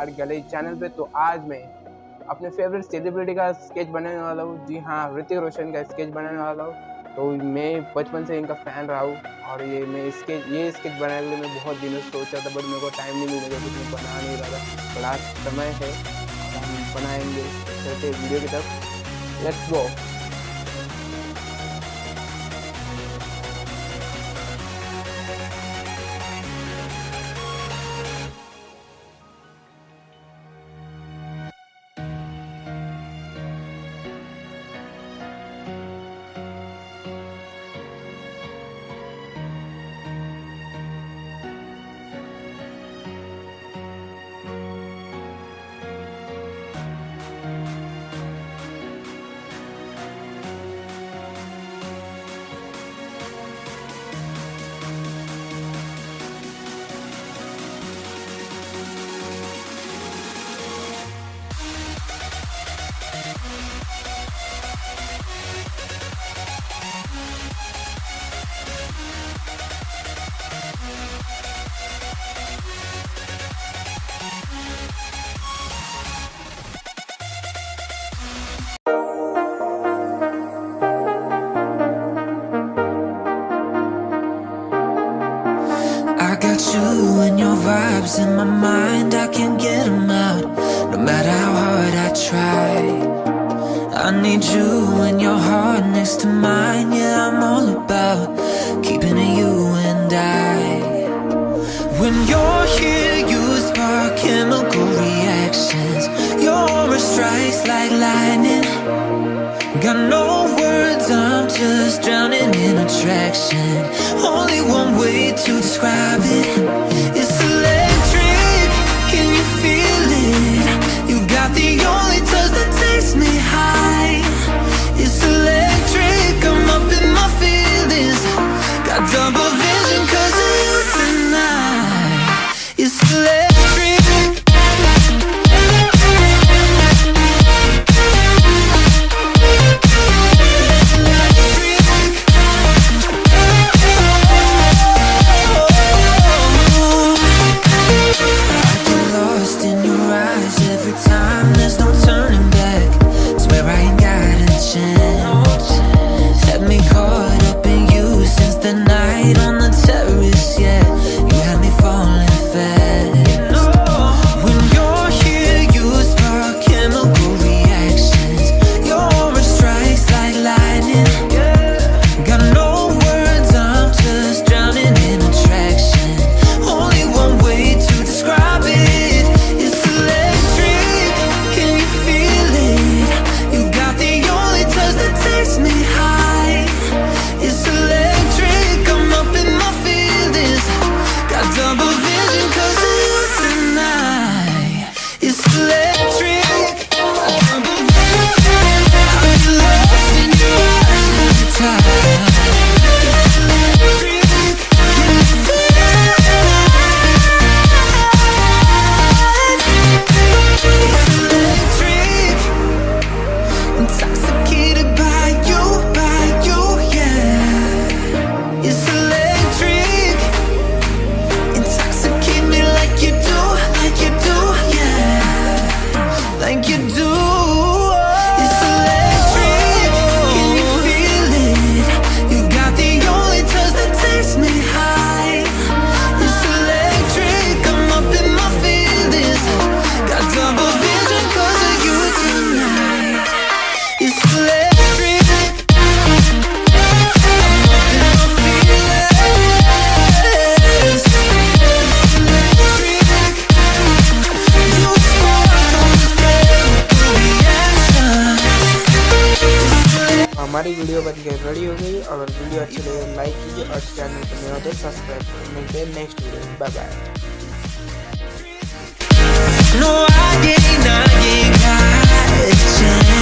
Art gallery channel पे। तो आज मैं अपने फेवरेट सेलिब्रिटी का स्केच बनाने वाला हूँ। जी हाँ, ऋतिक रोशन का स्केच बनाने वाला हूँ। तो मैं बचपन से इनका फ़ैन रहा हूँ और ये स्केच बनाने के लिए मैं बहुत दिनों से सोचा था, बट मेरे को टाइम नहीं मिलेगा, कुछ मैं बना नहीं रहा था। बट आज समय है और हम बनाएंगे। चलते वीडियो की तरफ, let's go. I got you and your vibes in my mind, I can't get them out, no matter how hard I try. I need you and your heart next to mine, yeah, I'm all about keeping it you and I. When you're here, you spark chemical reactions, your aura strikes like lightning. Got no words, I'm just drowning in attraction. Only one way to describe it. It's electric, can you feel it? You got the only touch that takes me high. It's electric, I'm up in my feelings. Got double vision 'cause of you tonight. It's electric. हमारी video बन के ready हो गई। अगर video अच्छी लगे like कीजिए और चैनल पर नए हो तो सब्सक्राइब करें। मिलते हैं नेक्स्ट वीडियो में, bye bye. No, I ain't got a chance.